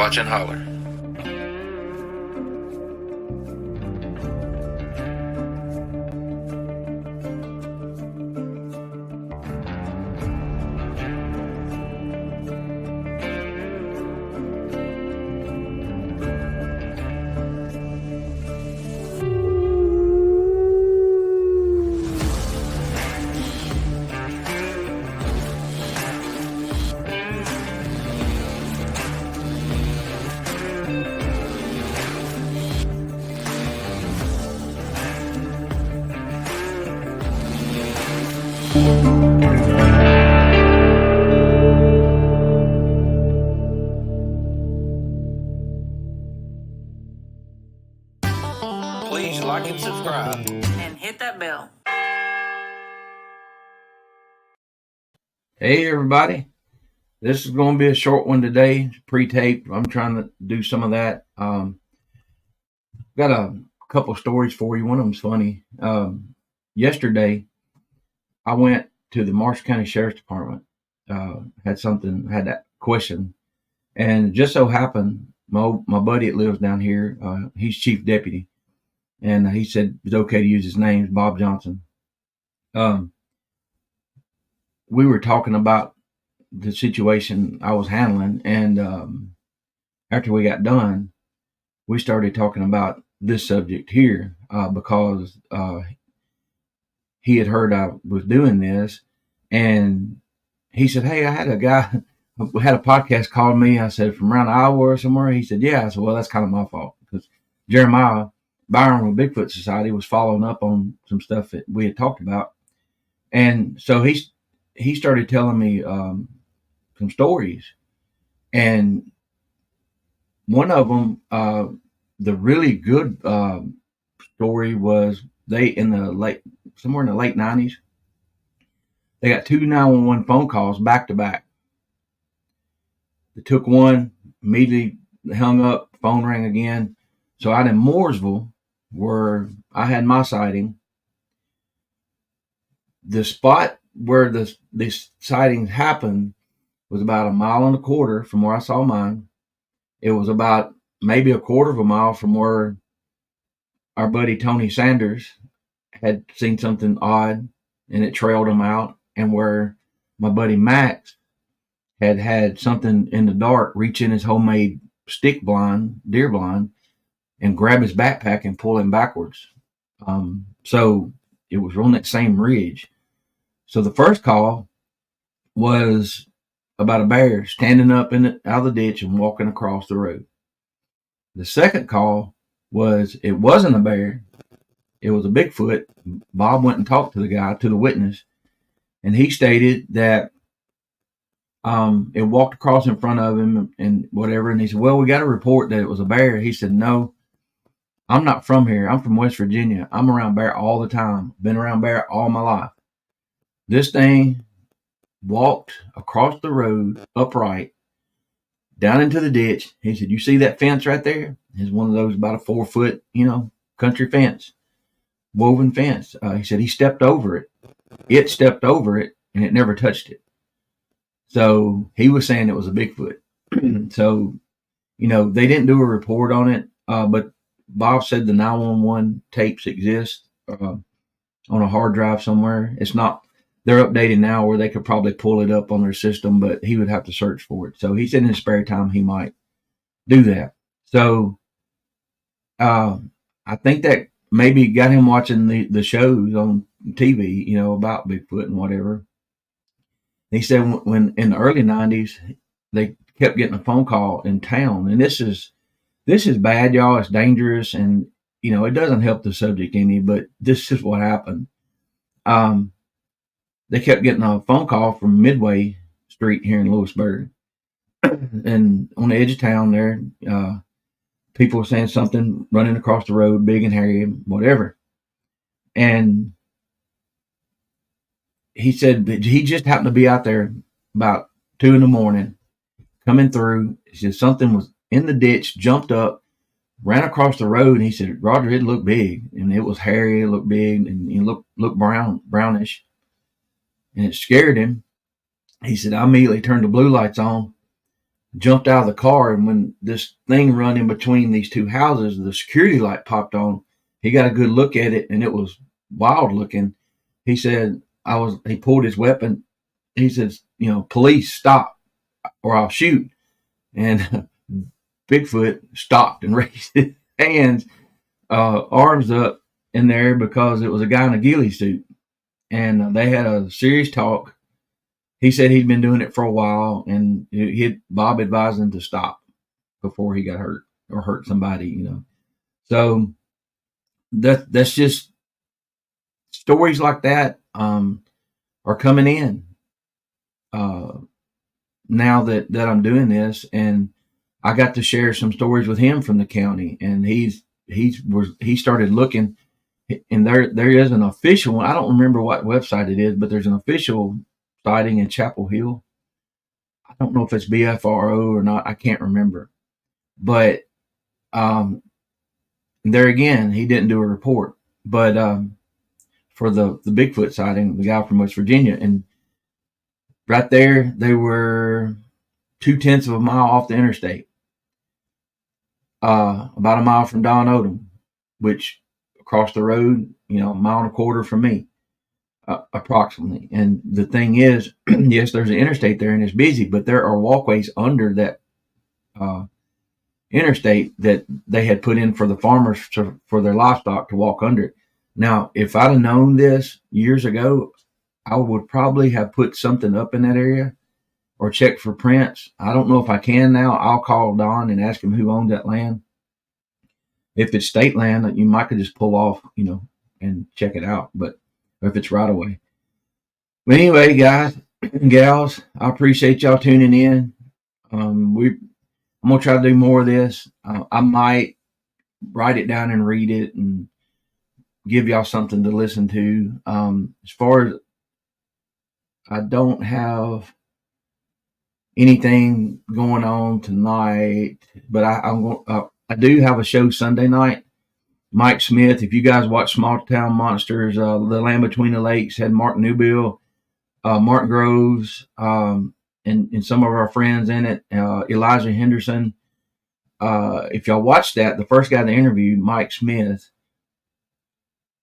watching Holler. Please like and subscribe. And hit that bell. Hey everybody, this is going to be a short one today, pre-taped. I'm trying to do some of that. Got a couple stories for you. One of them's funny. Yesterday, I went to the Marshall County Sheriff's Department. Had that question, and it just so happened my buddy that lives down here, he's chief deputy, and he said it's okay to use his name, Bob Johnson. We were talking about the situation I was handling, and after we got done, we started talking about this subject here because he had heard I was doing this, and he said, "Hey, I had a guy had a podcast called me." I said, "From around Iowa or somewhere?" He said, "Yeah." I said, "Well, that's kind of my fault because Jeremiah Byron with Bigfoot Society was following up on some stuff that we had talked about, and so he started telling me some stories, and one of them, the really good story was somewhere in the late 90s, they got 2 911 phone calls back to back. They took one, immediately hung up, phone rang again. So out in Mooresville, where I had my sighting, the spot where this sighting happened was about 1.25 miles from where I saw mine. It was about maybe 1/4 mile from where our buddy Tony Sanders had seen something odd, and it trailed him out, and where my buddy Max had something in the dark reach in his homemade deer blind, and grab his backpack and pull him backwards. So it was on that same ridge. So the first call was about a bear standing up out of the ditch and walking across the road. The second call it wasn't a bear, it was a Bigfoot. Bob went and talked to the witness, and he stated that it walked across in front of him and whatever, and he said, "Well, we got a report that it was a bear." He said, "No, I'm not from here. I'm from West Virginia. I'm around bear all the time. Been around bear all my life. This thing walked across the road upright down into the ditch." He said, "You see that fence right there? It's one of those about a 4-foot, country fence, woven fence." He said he stepped over it. It stepped over it, and it never touched it. So he was saying it was a Bigfoot. So, they didn't do a report on it, but Bob said the 911 tapes exist on a hard drive somewhere. It's not, they're updated now where they could probably pull it up on their system, but he would have to search for it. So he said in his spare time he might do that. So I think that maybe got him watching the shows on TV, about Bigfoot and whatever. He said when in the early 90s, they kept getting a phone call in town, and this is bad, y'all. It's dangerous, and it doesn't help the subject any, but this is what happened. They kept getting a phone call from Midway Street here in Lewisburg, and on the edge of town there, people were saying something running across the road, big and hairy, whatever. And he said that he just happened to be out there about 2 a.m. coming through. He said something was in the ditch, jumped up, ran across the road, and he said, "Roger, it looked big, and it was hairy, it looked big, and it looked brownish, and it scared him." He said, "I immediately turned the blue lights on, jumped out of the car, and when this thing run in between these two houses, the security light popped on. He got a good look at it, and it was wild looking. He said, he pulled his weapon. He says, police, stop or I'll shoot. And Bigfoot stopped and raised his hands, arms up in there, because it was a guy in a ghillie suit. And they had a serious talk. He said he'd been doing it for a while, and Bob advised him to stop before he got hurt or hurt somebody. So that's just stories like that are coming in now that I'm doing this, and I got to share some stories with him from the county, and he started looking, and there is an official one. I don't remember what website it is, but there's an official sighting in Chapel Hill. I don't know if it's BFRO or not. I can't remember, but there again, he didn't do a report, but for the Bigfoot sighting, the guy from West Virginia, and right there they were 0.2 of a mile off the interstate, about a mile from Don Odom, which across the road, a mile and a quarter from me, approximately. And the thing is, yes, there's an interstate there and it's busy, but there are walkways under that interstate that they had put in for the farmers for their livestock to walk under it. Now, if I'd have known this years ago, I would probably have put something up in that area or checked for prints. I don't know if I can now. I'll call Don and ask him who owns that land. If it's state land, you might could just pull off, and check it out. But if it's right away. But anyway, guys and gals, I appreciate y'all tuning in. I'm gonna try to do more of this. I might write it down and read it and give y'all something to listen to. As far as I don't have anything going on tonight, but I do have a show Sunday night. Mike Smith, if you guys watch Small Town Monsters, The Land Between the Lakes, had Mark Newbill, Martin Groves, and some of our friends in it, Elijah Henderson. If y'all watch that, the first guy they interviewed, Mike Smith,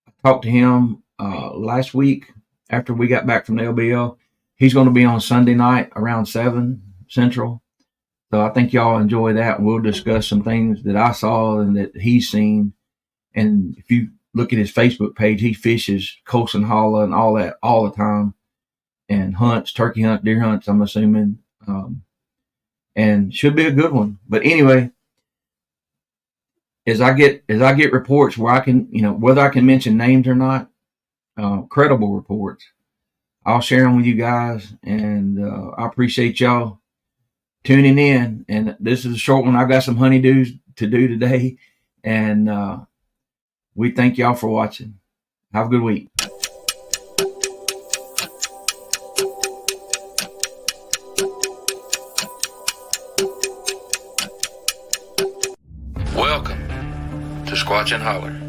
I talked to him last week after we got back from the LBL. He's going to be on Sunday night around 7 Central. So I think y'all enjoy that. And we'll discuss some things that I saw and that he's seen. And if you look at his Facebook page, he fishes Colson Hollow and all that all the time, and hunts, turkey hunts, deer hunts, I'm assuming. And should be a good one. But anyway, as I get reports where I can, whether I can mention names or not, credible reports, I'll share them with you guys. And I appreciate y'all tuning in. And this is a short one. I've got some honeydews to do today. And we thank y'all for watching. Have a good week. Welcome to Squatch and Holler.